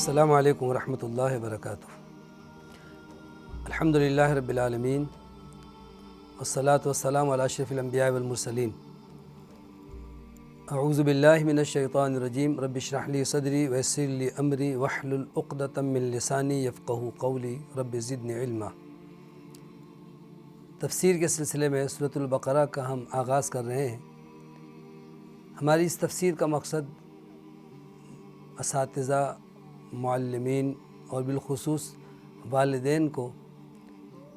السلام علیکم ورحمۃ اللہ وبرکاتہ۔ الحمدللہ رب العالمین والصلاة والسلام علی اشرف الانبیاء والمرسلین۔ اعوذ باللہ من الشیطان الرجیم، رب اشرح لی صدری ویسر لی امری واحلل عقدۃ من لسانی یفقہوا قولی، رب زدنی علما۔ تفسیر کے سلسلے میں سورۃ البقرہ کا ہم آغاز کر رہے ہیں۔ ہماری اس تفسیر کا مقصد اساتذہ، معلمین اور بالخصوص والدین کو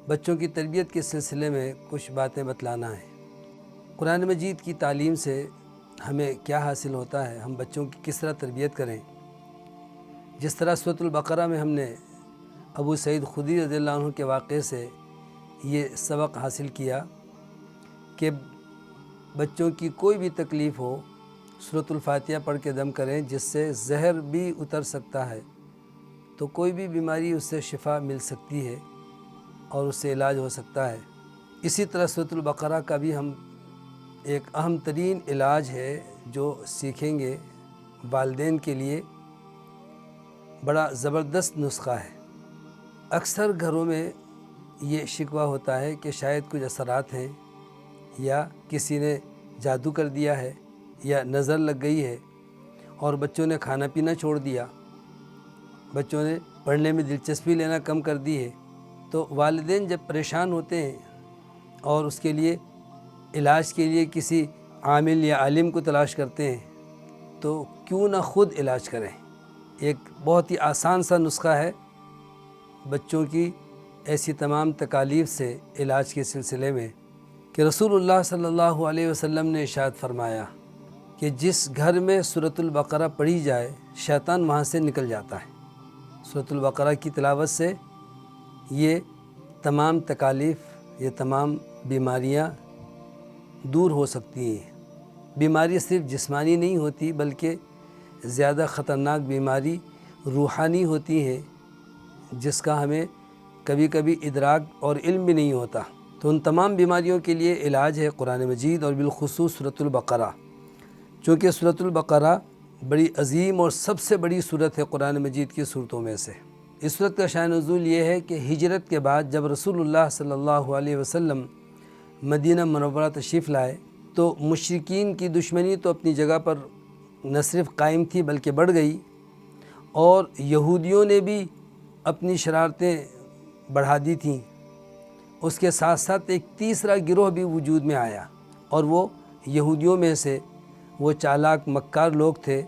بچوں کی تربیت کے سلسلے میں کچھ باتیں بتلانا ہے۔ قرآن مجید کی تعلیم سے ہمیں کیا حاصل ہوتا ہے، ہم بچوں کی کس طرح تربیت کریں۔ جس طرح سورۃ البقرہ میں ہم نے ابو سعید خدری رضی اللہ عنہ کے واقعے سے یہ سبق حاصل کیا کہ بچوں کی کوئی بھی تکلیف ہو، سورۃ الفاتحہ پڑھ کے دم کریں، جس سے زہر بھی اتر سکتا ہے، تو کوئی بھی بیماری اس سے شفا مل سکتی ہے اور اس سے علاج ہو سکتا ہے۔ اسی طرح سورۃ البقرہ کا بھی ہم ایک اہم ترین علاج ہے جو سیکھیں گے، والدین کے لیے بڑا زبردست نسخہ ہے۔ اکثر گھروں میں یہ شکوہ ہوتا ہے کہ شاید کچھ اثرات ہیں، یا کسی نے جادو کر دیا ہے، یا نظر لگ گئی ہے، اور بچوں نے کھانا پینا چھوڑ دیا، بچوں نے پڑھنے میں دلچسپی لینا کم کر دی ہے۔ تو والدین جب پریشان ہوتے ہیں اور اس کے لیے علاج کے لیے کسی عامل یا عالم کو تلاش کرتے ہیں، تو کیوں نہ خود علاج کریں۔ ایک بہت ہی آسان سا نسخہ ہے بچوں کی ایسی تمام تکالیف سے علاج کے سلسلے میں، کہ رسول اللہ صلی اللہ علیہ وسلم نے ارشاد فرمایا کہ جس گھر میں سورۃ البقرہ پڑھی جائے، شیطان وہاں سے نکل جاتا ہے۔ سورۃ البقرہ کی تلاوت سے یہ تمام تکالیف، یہ تمام بیماریاں دور ہو سکتی ہیں۔ بیماری صرف جسمانی نہیں ہوتی، بلکہ زیادہ خطرناک بیماری روحانی ہوتی ہے، جس کا ہمیں کبھی کبھی ادراک اور علم بھی نہیں ہوتا۔ تو ان تمام بیماریوں کے لیے علاج ہے قرآن مجید اور بالخصوص سورۃ البقرہ۔ چونکہ سورۃ البقرہ بڑی عظیم اور سب سے بڑی سورت ہے قرآن مجید کی سورتوں میں سے۔ اس سورت کا شأن نزول یہ ہے کہ ہجرت کے بعد جب رسول اللہ صلی اللہ علیہ وسلم مدینہ منورہ تشریف لائے، تو مشرکین کی دشمنی تو اپنی جگہ پر نہ صرف قائم تھی بلکہ بڑھ گئی، اور یہودیوں نے بھی اپنی شرارتیں بڑھا دی تھیں۔ اس کے ساتھ ساتھ ایک تیسرا گروہ بھی وجود میں آیا، اور وہ یہودیوں میں سے وہ چالاک مکار لوگ تھے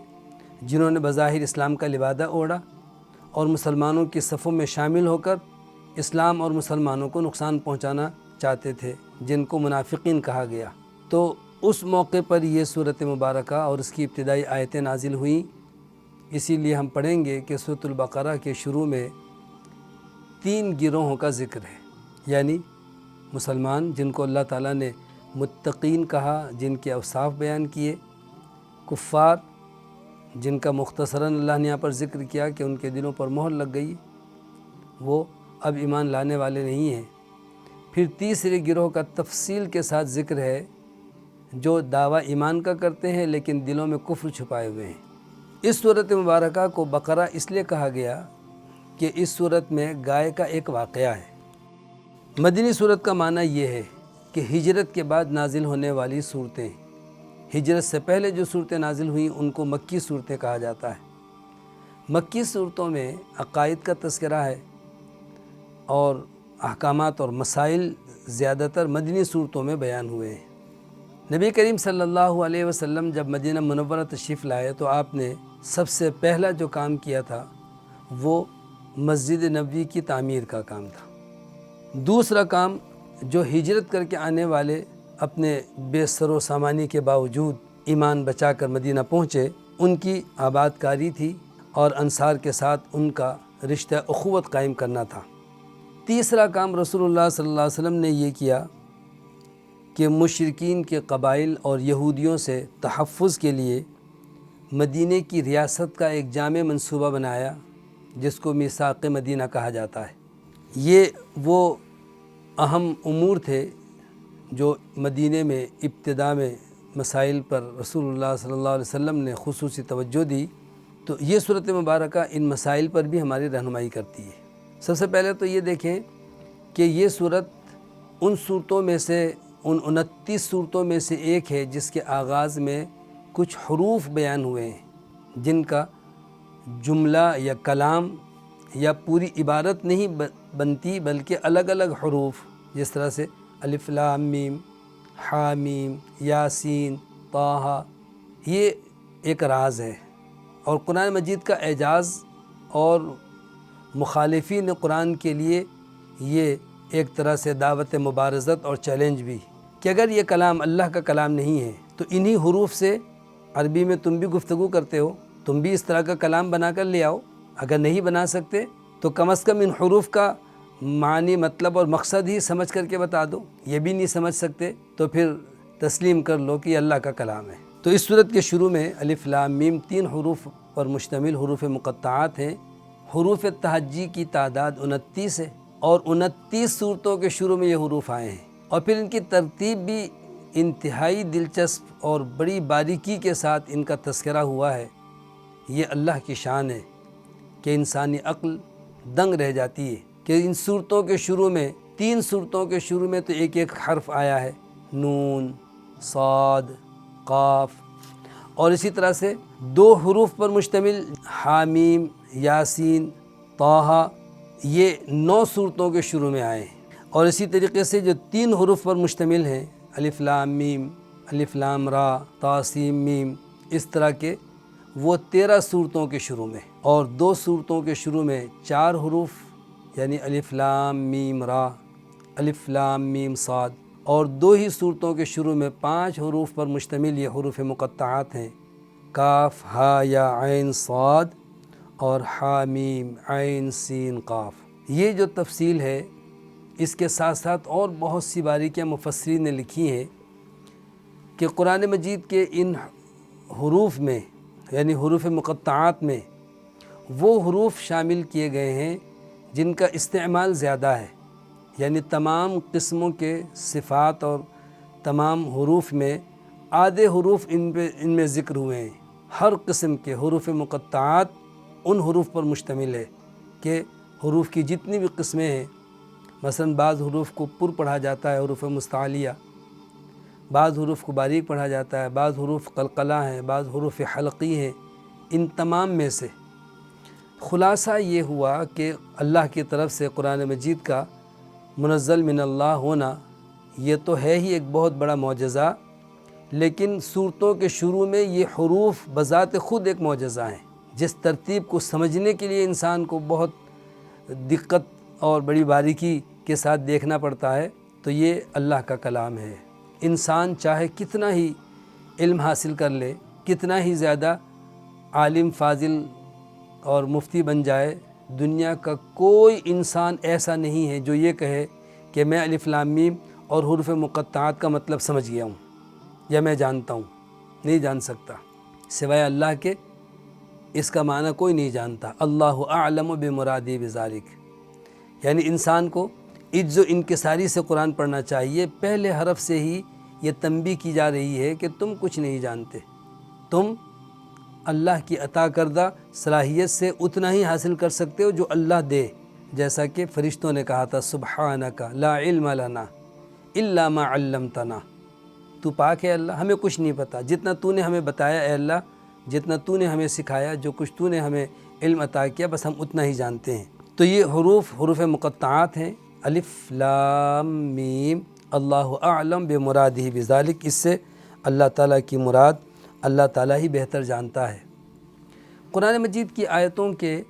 جنہوں نے بظاہر اسلام کا لبادہ اوڑھا اور مسلمانوں کی صفوں میں شامل ہو کر اسلام اور مسلمانوں کو نقصان پہنچانا چاہتے تھے، جن کو منافقین کہا گیا۔ تو اس موقع پر یہ سورۃ مبارکہ اور اس کی ابتدائی آیتیں نازل ہوئیں۔ اسی لیے ہم پڑھیں گے کہ سورۃ البقرہ کے شروع میں 3 گروہوں کا ذکر ہے، یعنی مسلمان جن کو اللہ تعالیٰ نے متقین کہا، جن کے اوصاف بیان کیے، کفار جن کا مختصراً اللہ نے یہاں پر ذکر کیا کہ ان کے دلوں پر مہر لگ گئی، وہ اب ایمان لانے والے نہیں ہیں۔ پھر تیسرے گروہ کا تفصیل کے ساتھ ذکر ہے، جو دعویٰ ایمان کا کرتے ہیں لیکن دلوں میں کفر چھپائے ہوئے ہیں۔ اس سورۃ مبارکہ کو بقرہ اس لیے کہا گیا کہ اس سورت میں گائے کا ایک واقعہ ہے۔ مدنی سورت کا معنی یہ ہے کہ ہجرت کے بعد نازل ہونے والی صورتیں، ہجرت سے پہلے جو صورتیں نازل ہوئیں ان کو مکی صورتیں کہا جاتا ہے۔ مکی صورتوں میں عقائد کا تذکرہ ہے، اور احکامات اور مسائل زیادہ تر مدنی صورتوں میں بیان ہوئے ہیں۔ نبی کریم صلی اللہ علیہ وسلم جب مدینہ منورہ تشریف لائے تو آپ نے سب سے پہلا جو کام کیا تھا وہ مسجد نبوی کی تعمیر کا کام تھا۔ دوسرا کام جو ہجرت کر کے آنے والے اپنے بے سر و سامانی کے باوجود ایمان بچا کر مدینہ پہنچے، ان کی آباد کاری تھی اور انصار کے ساتھ ان کا رشتہ اخوت قائم کرنا تھا۔ تیسرا کام رسول اللہ صلی اللہ علیہ وسلم نے یہ کیا کہ مشرکین کے قبائل اور یہودیوں سے تحفظ کے لیے مدینہ کی ریاست کا ایک جامع منصوبہ بنایا، جس کو میثاق مدینہ کہا جاتا ہے۔ یہ وہ اہم امور تھے جو مدینہ میں ابتدا میں مسائل پر رسول اللہ صلی اللہ علیہ وسلم نے خصوصی توجہ دی۔ تو یہ صورت مبارکہ ان مسائل پر بھی ہماری رہنمائی کرتی ہے۔ سب سے پہلے تو یہ دیکھیں کہ یہ صورت ان صورتوں میں سے، ان 29 صورتوں میں سے ایک ہے جس کے آغاز میں کچھ حروف بیان ہوئے ہیں جن کا جملہ یا کلام یا پوری عبارت نہیں بنتی، بلکہ الگ الگ حروف، جس طرح سے الف لام میم، حامیم، یاسین، طٰہٰ، یہ ایک راز ہے۔ اور قرآن مجید کا اعجاز اور مخالفین قرآن کے لیے یہ ایک طرح سے دعوت مبارزت اور چیلنج بھی، کہ اگر یہ کلام اللہ کا کلام نہیں ہے تو انہی حروف سے عربی میں تم بھی گفتگو کرتے ہو، تم بھی اس طرح کا کلام بنا کر لے آؤ۔ اگر نہیں بنا سکتے تو کم از کم ان حروف کا معنی، مطلب اور مقصد ہی سمجھ کر کے بتا دو۔ یہ بھی نہیں سمجھ سکتے تو پھر تسلیم کر لو کہ یہ اللہ کا کلام ہے۔ تو اس صورت کے شروع میں الف لام میم 3 حروف پر مشتمل حروف مقطعات ہیں۔ حروف تہجی کی تعداد 29 ہے اور 29 صورتوں کے شروع میں یہ حروف آئے ہیں، اور پھر ان کی ترتیب بھی انتہائی دلچسپ اور بڑی باریکی کے ساتھ ان کا تذکرہ ہوا ہے۔ یہ اللہ کی شان ہے کہ انسانی عقل دنگ رہ جاتی ہے کہ ان صورتوں کے شروع میں، 3 صورتوں کے شروع میں تو ایک ایک حرف آیا ہے، نون، صاد، قاف، اور اسی طرح سے 2 حروف پر مشتمل حامیم، یاسین، طٰہٰ، یہ 9 صورتوں کے شروع میں آئے ہیں۔ اور اسی طریقے سے جو 3 حروف پر مشتمل ہیں، الف لام میم، الف لام را، طٰ سین میم، اس طرح کے وہ 13 صورتوں کے شروع میں، اور 2 صورتوں کے شروع میں 4 حروف، یعنی الف لام میم را، الف لام میم صاد، اور 2 ہی صورتوں کے شروع میں 5 حروف پر مشتمل یہ حروف مقطعات ہیں، کاف، ہا یا عین صاد، اور حامیم، عین سین قاف۔ یہ جو تفصیل ہے، اس کے ساتھ ساتھ اور بہت سی باریکیاں مفسرین نے لکھی ہیں کہ قرآن مجید کے ان حروف میں، یعنی حروف مقطعات میں، وہ حروف شامل کیے گئے ہیں جن کا استعمال زیادہ ہے، یعنی تمام قسموں کے صفات اور تمام حروف میں آدھے حروف ان میں ذکر ہوئے ہیں۔ ہر قسم کے حروف مقطعات ان حروف پر مشتمل ہے کہ حروف کی جتنی بھی قسمیں ہیں، مثلا بعض حروف کو پر پڑھا جاتا ہے، حروف مستعلیہ، بعض حروف کو باریک پڑھا جاتا ہے، بعض حروف قلقلہ ہیں، بعض حروف حلقی ہیں۔ ان تمام میں سے خلاصہ یہ ہوا کہ اللہ کی طرف سے قرآن مجید کا منزل من اللہ ہونا یہ تو ہے ہی ایک بہت بڑا معجزہ، لیکن صورتوں کے شروع میں یہ حروف بذات خود ایک معجزہ ہیں، جس ترتیب کو سمجھنے کے لیے انسان کو بہت دقت اور بڑی باریکی کے ساتھ دیکھنا پڑتا ہے۔ تو یہ اللہ کا کلام ہے۔ انسان چاہے کتنا ہی علم حاصل کر لے، کتنا ہی زیادہ عالم فاضل اور مفتی بن جائے، دنیا کا کوئی انسان ایسا نہیں ہے جو یہ کہے کہ میں الف لام میم اور حروف مقطعات کا مطلب سمجھ گیا ہوں یا میں جانتا ہوں۔ نہیں جان سکتا، سوائے اللہ کے اس کا معنی کوئی نہیں جانتا۔ اللہ اعلم بمرادی بذالک، یعنی انسان کو عجز و انکساری سے قرآن پڑھنا چاہیے۔ پہلے حرف سے ہی یہ تنبیہ کی جا رہی ہے کہ تم کچھ نہیں جانتے، تم اللہ کی عطا کردہ صلاحیت سے اتنا ہی حاصل کر سکتے ہو جو اللہ دے، جیسا کہ فرشتوں نے کہا تھا سبحانک لا علم لنا الا ما علمتنا، تو پاک ہے اللہ، ہمیں کچھ نہیں پتہ، جتنا تو نے ہمیں بتایا اے اللہ، جتنا تو نے ہمیں سکھایا، جو کچھ تو نے ہمیں علم عطا کیا، بس ہم اتنا ہی جانتے ہیں۔ تو یہ حروف مقطعات ہیں، الف لام میم، اللہ اعلم بمرادہ بذالک، اس سے اللہ تعالیٰ کی مراد اللہ تعالیٰ ہی بہتر جانتا ہے۔ قرآن مجید کی آیتوں کے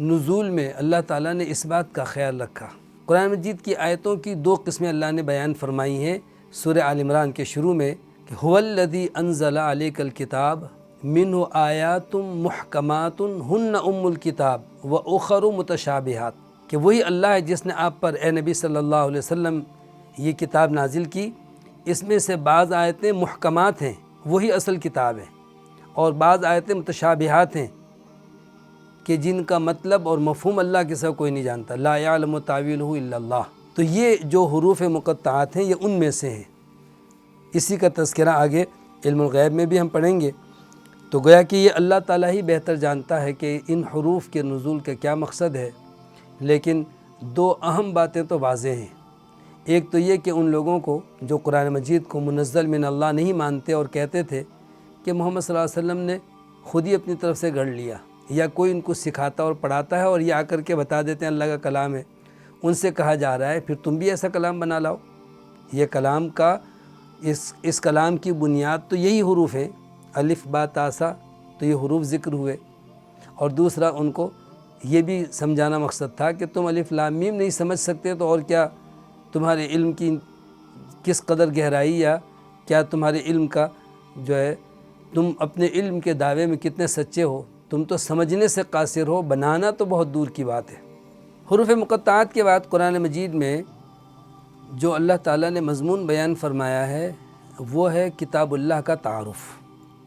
نزول میں اللہ تعالیٰ نے اس بات کا خیال رکھا۔ قرآن مجید کی آیتوں کی 2 قسمیں اللہ نے بیان فرمائی ہیں سورہ آل عمران کے شروع میں، کہ هو الذی انزل علیک الکتاب منہ آیات محکمات ہن ام الکتاب واخر متشابہات، کہ وہی اللہ ہے جس نے آپ پر اے نبی صلی اللہ علیہ وسلم یہ کتاب نازل کی، اس میں سے بعض آیتیں محکمات ہیں، وہی اصل کتاب ہے، اور بعض آیتیں متشابہات ہیں کہ جن کا مطلب اور مفہوم اللہ کے سوا کوئی نہیں جانتا، لا یعلم تاویلہ الا اللہ۔ تو یہ جو حروف مقطعات ہیں یہ ان میں سے ہیں۔ اسی کا تذکرہ آگے علم الغیب میں بھی ہم پڑھیں گے۔ تو گویا کہ یہ اللہ تعالیٰ ہی بہتر جانتا ہے کہ ان حروف کے نزول کا کیا مقصد ہے، لیکن دو اہم باتیں تو واضح ہیں۔ ایک تو یہ کہ ان لوگوں کو جو قرآن مجید کو منزل من اللہ نہیں مانتے اور کہتے تھے کہ محمد صلی اللہ علیہ وسلم نے خود ہی اپنی طرف سے گڑھ لیا یا کوئی ان کو سکھاتا اور پڑھاتا ہے اور یہ آ کر کے بتا دیتے ہیں اللہ کا کلام ہے، ان سے کہا جا رہا ہے پھر تم بھی ایسا کلام بنا لاؤ۔ یہ کلام کا اس کلام کی بنیاد تو یہی حروف ہیں، الف با تا سا، تو یہ حروف ذکر ہوئے۔ اور دوسرا ان کو یہ بھی سمجھانا مقصد تھا کہ تم الف لام میم نہیں سمجھ سکتے تو اور کیا تمہارے علم کی کس قدر گہرائی یا کیا تمہارے علم کا جو ہے تم اپنے علم کے دعوے میں کتنے سچے ہو، تم تو سمجھنے سے قاصر ہو، بنانا تو بہت دور کی بات ہے۔ حروف مقطعات کے بعد قرآن مجید میں جو اللہ تعالیٰ نے مضمون بیان فرمایا ہے وہ ہے کتاب اللہ کا تعارف۔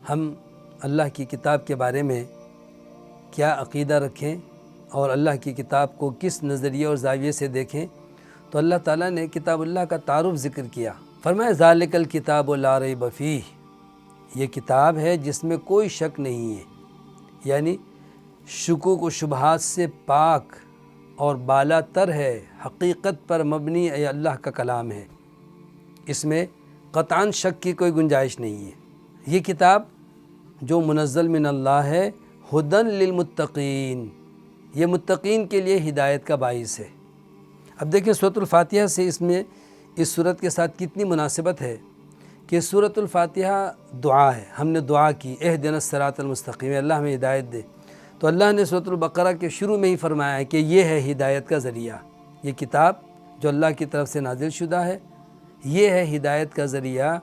ہم اللہ کی کتاب کے بارے میں کیا عقیدہ رکھیں اور اللہ کی کتاب کو کس نظریے اور زاویے سے دیکھیں، تو اللہ تعالیٰ نے کتاب اللہ کا تعارف ذکر کیا۔ فرمایا ذالک الکتاب لا ریب فیہ، یہ کتاب ہے جس میں کوئی شک نہیں ہے، یعنی شکوک و شبہات سے پاک اور بالا تر ہے، حقیقت پر مبنی اللہ کا کلام ہے، اس میں قطعاً شک کی کوئی گنجائش نہیں ہے۔ یہ کتاب جو منزل من اللہ ہے، ہدن للمتقین، یہ متقین کے لیے ہدایت کا باعث ہے۔ اب دیکھیں سورۃ الفاتحہ سے اس سورت کے ساتھ کتنی مناسبت ہے کہ سورۃ الفاتحہ دعا ہے، ہم نے دعا کی اہدنا الصراط المستقیم، اللہ ہمیں ہدایت دے، تو اللہ نے سورۃ البقرہ کے شروع میں ہی فرمایا ہے کہ یہ ہے ہدایت کا ذریعہ، یہ کتاب جو اللہ کی طرف سے نازل شدہ ہے یہ ہے ہدایت کا ذریعہ،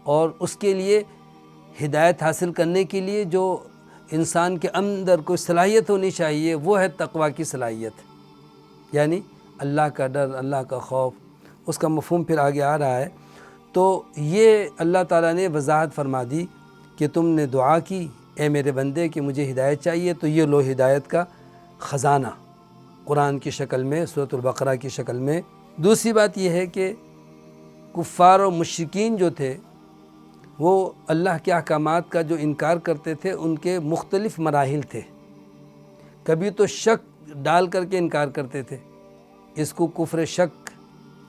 اور اس کے لیے ہدایت حاصل کرنے کے لیے جو انسان کے اندر کوئی صلاحیت ہونی چاہیے وہ ہے تقویٰ کی صلاحیت، یعنی اللہ کا ڈر، اللہ کا خوف، اس کا مفہوم پھر آگے آ رہا ہے۔ تو یہ اللہ تعالیٰ نے وضاحت فرما دی کہ تم نے دعا کی اے میرے بندے کہ مجھے ہدایت چاہیے، تو یہ لو ہدایت کا خزانہ قرآن کی شکل میں، سورۃ البقرہ کی شکل میں۔ دوسری بات یہ ہے کہ کفار و مشرکین جو تھے وہ اللہ کے احکامات کا جو انکار کرتے تھے ان کے مختلف مراحل تھے۔ کبھی تو شک ڈال کر کے انکار کرتے تھے، اس کو کفر شک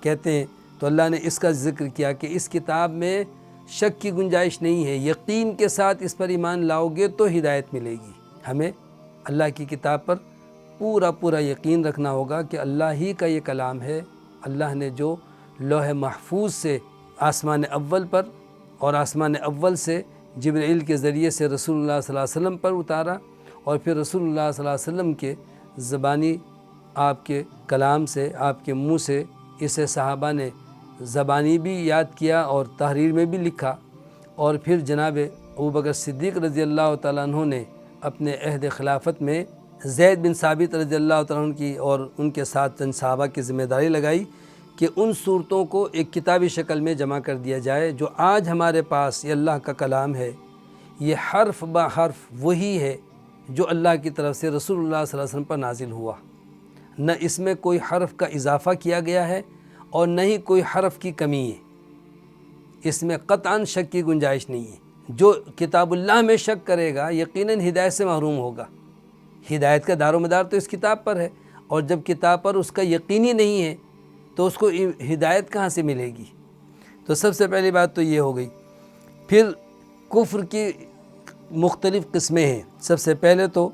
کہتے ہیں، تو اللہ نے اس کا ذکر کیا کہ اس کتاب میں شک کی گنجائش نہیں ہے، یقین کے ساتھ اس پر ایمان لاؤ گے تو ہدایت ملے گی۔ ہمیں اللہ کی کتاب پر پورا یقین رکھنا ہوگا کہ اللہ ہی کا یہ کلام ہے، اللہ نے جو لوح محفوظ سے آسمان اول پر اور آسمان اول سے جبرائیل کے ذریعے سے رسول اللہ صلی اللہ علیہ وسلم پر اتارا، اور پھر رسول اللہ صلی اللہ علیہ وسلم کے زبانی آپ کے کلام سے، آپ کے منہ سے اسے صحابہ نے زبانی بھی یاد کیا اور تحریر میں بھی لکھا، اور پھر جناب ابوبکر صدیق رضی اللہ تعالیٰ عنہ نے اپنے عہد خلافت میں زید بن ثابت رضی اللہ تعالیٰ عنہ کی اور ان کے ساتھ چند صحابہ کی ذمہ داری لگائی کہ ان صورتوں کو ایک کتابی شکل میں جمع کر دیا جائے۔ جو آج ہمارے پاس یہ اللہ کا کلام ہے، یہ حرف با حرف وہی ہے جو اللہ کی طرف سے رسول اللہ صلی اللہ علیہ وسلم پر نازل ہوا، نہ اس میں کوئی حرف کا اضافہ کیا گیا ہے اور نہ ہی کوئی حرف کی کمی ہے، اس میں قطعاً شک کی گنجائش نہیں ہے۔ جو کتاب اللہ میں شک کرے گا یقیناً ہدایت سے محروم ہوگا۔ ہدایت کا دار و مدار تو اس کتاب پر ہے، اور جب کتاب پر اس کا یقینی نہیں ہے تو اس کو ہدایت کہاں سے ملے گی؟ تو سب سے پہلی بات تو یہ ہو گئی۔ پھر کفر کی مختلف قسمیں ہیں۔ سب سے پہلے تو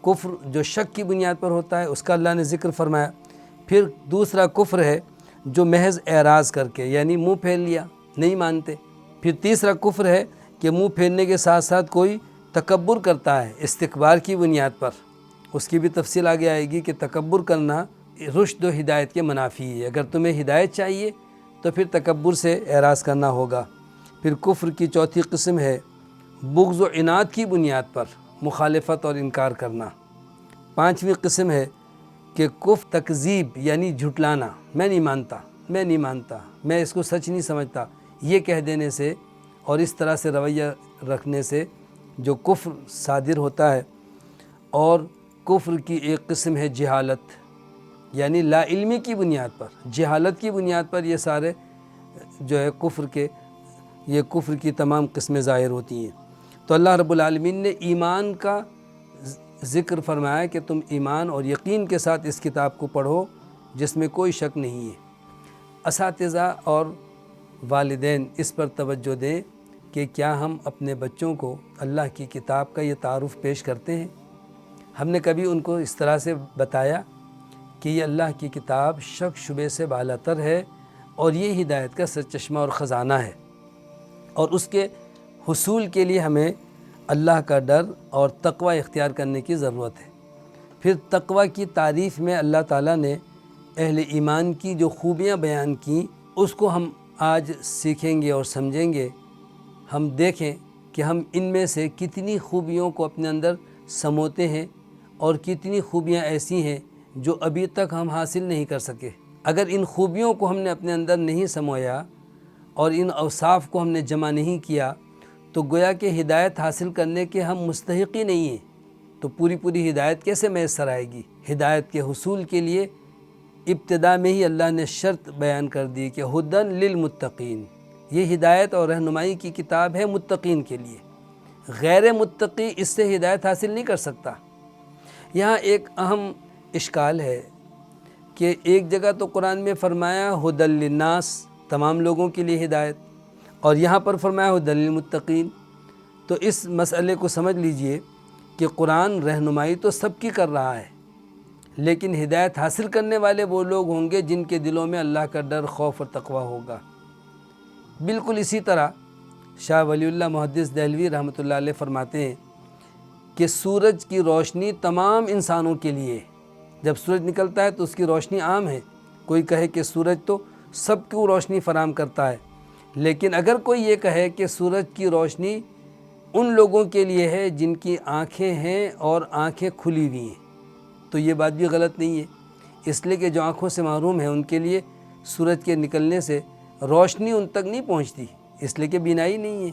کفر جو شک کی بنیاد پر ہوتا ہے اس کا اللہ نے ذکر فرمایا۔ پھر دوسرا کفر ہے جو محض اعراض کر کے، یعنی منہ پھیر لیا، نہیں مانتے۔ پھر تیسرا کفر ہے کہ منہ پھیرنے کے ساتھ ساتھ کوئی تکبر کرتا ہے استکبار کی بنیاد پر، اس کی بھی تفصیل آگے آئے گی کہ تکبر کرنا رشد و ہدایت کے منافی ہے۔ اگر تمہیں ہدایت چاہیے تو پھر تکبر سے اعراض کرنا ہوگا۔ پھر کفر کی چوتھی قسم ہے بغض و عناد کی بنیاد پر مخالفت اور انکار کرنا۔ پانچویں قسم ہے کہ کفر تکذیب، یعنی جھٹلانا، میں نہیں مانتا، میں اس کو سچ نہیں سمجھتا، یہ کہہ دینے سے اور اس طرح سے رویہ رکھنے سے جو کفر صادر ہوتا ہے۔ اور کفر کی ایک قسم ہے جہالت، یعنی لا علمی کی بنیاد پر، جہالت کی بنیاد پر یہ سارے جو ہے کفر کی تمام قسمیں ظاہر ہوتی ہیں۔ تو اللہ رب العالمین نے ایمان کا ذکر فرمایا کہ تم ایمان اور یقین کے ساتھ اس کتاب کو پڑھو جس میں کوئی شک نہیں ہے۔ اساتذہ اور والدین اس پر توجہ دیں کہ کیا ہم اپنے بچوں کو اللہ کی کتاب کا یہ تعارف پیش کرتے ہیں؟ ہم نے کبھی ان کو اس طرح سے بتایا کہ یہ اللہ کی کتاب شک شبے سے بالاتر ہے اور یہ ہدایت کا سرچشمہ اور خزانہ ہے، اور اس کے حصول کے لیے ہمیں اللہ کا ڈر اور تقوی اختیار کرنے کی ضرورت ہے۔ پھر تقوی کی تعریف میں اللہ تعالیٰ نے اہل ایمان کی جو خوبیاں بیان کیں اس کو ہم آج سیکھیں گے اور سمجھیں گے۔ ہم دیکھیں کہ ہم ان میں سے کتنی خوبیوں کو اپنے اندر سموتے ہیں اور کتنی خوبیاں ایسی ہیں جو ابھی تک ہم حاصل نہیں کر سکے۔ اگر ان خوبیوں کو ہم نے اپنے اندر نہیں سمویا اور ان اوصاف کو ہم نے جمع نہیں کیا تو گویا کہ ہدایت حاصل کرنے کے ہم مستحق ہی نہیں ہیں، تو پوری ہدایت کیسے میسر آئے گی؟ ہدایت کے حصول کے لیے ابتدا میں ہی اللہ نے شرط بیان کر دی کہ ہدن للمتقین، یہ ہدایت اور رہنمائی کی کتاب ہے متقین کے لیے، غیر متقی اس سے ہدایت حاصل نہیں کر سکتا۔ یہاں ایک اہم اشکال ہے کہ ایک جگہ تو قرآن میں فرمایا ہدن للناس، تمام لوگوں کے لیے ہدایت، اور یہاں پر فرمایا ہدن للمتقین۔ تو اس مسئلے کو سمجھ لیجئے کہ قرآن رہنمائی تو سب کی کر رہا ہے، لیکن ہدایت حاصل کرنے والے وہ لوگ ہوں گے جن کے دلوں میں اللہ کا ڈر، خوف اور تقوی ہوگا۔ بالکل اسی طرح شاہ ولی اللہ محدث دہلوی رحمۃ اللہ علیہ فرماتے ہیں کہ سورج کی روشنی تمام انسانوں کے لیے، جب سورج نکلتا ہے تو اس کی روشنی عام ہے، کوئی کہے کہ سورج تو سب کو روشنی فراہم کرتا ہے، لیکن اگر کوئی یہ کہے کہ سورج کی روشنی ان لوگوں کے لیے ہے جن کی آنکھیں ہیں اور آنکھیں کھلی ہوئی ہیں، تو یہ بات بھی غلط نہیں ہے، اس لیے کہ جو آنکھوں سے محروم ہیں ان کے لیے سورج کے نکلنے سے روشنی ان تک نہیں پہنچتی، اس لیے کہ بینائی نہیں ہے،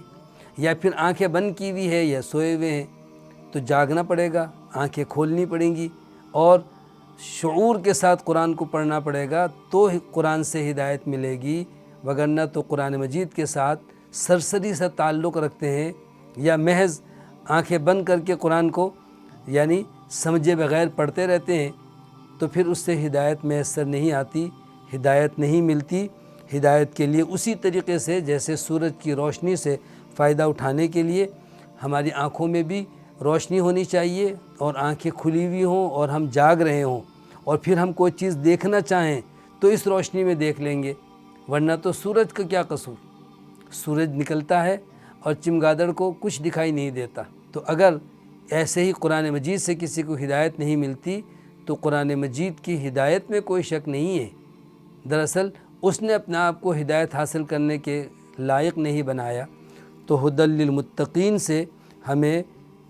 یا پھر آنکھیں بند کی ہوئی ہے یا سوئے ہوئے ہیں، تو جاگنا پڑے گا، آنکھیں کھولنی پڑیں گی اور شعور کے ساتھ قرآن کو پڑھنا پڑے گا تو قرآن سے ہدایت ملے گی، وگرنہ تو قرآن مجید کے ساتھ سرسری سا تعلق رکھتے ہیں یا محض آنکھیں بند کر کے قرآن کو یعنی سمجھے بغیر پڑھتے رہتے ہیں، تو پھر اس سے ہدایت میسر نہیں آتی، ہدایت نہیں ملتی۔ ہدایت کے لیے اسی طریقے سے جیسے سورج کی روشنی سے فائدہ اٹھانے کے لیے ہماری آنکھوں میں بھی روشنی ہونی چاہیے اور آنکھیں کھلی ہوئی ہوں اور ہم جاگ رہے ہوں، اور پھر ہم کوئی چیز دیکھنا چاہیں تو اس روشنی میں دیکھ لیں گے، ورنہ تو سورج کا کیا قصور؟ سورج نکلتا ہے اور چمگادڑ کو کچھ دکھائی نہیں دیتا۔ تو اگر ایسے ہی قرآن مجید سے کسی کو ہدایت نہیں ملتی تو قرآن مجید کی ہدایت میں کوئی شک نہیں ہے، دراصل اس نے اپنے آپ کو ہدایت حاصل کرنے کے لائق نہیں بنایا۔ تو ہدی للمتقین سے ہمیں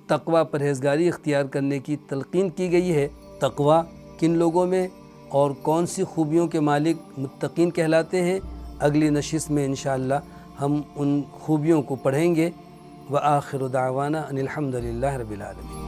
تقوی پرہیزگاری اختیار کرنے کی تلقین کی گئی ہے۔ تقوی کن لوگوں میں اور کون سی خوبیوں کے مالک متقین کہلاتے ہیں، اگلی نشست میں انشاءاللہ ہم ان خوبیوں کو پڑھیں گے۔ وآخر دعوانا ان الحمد للہ رب العالمین۔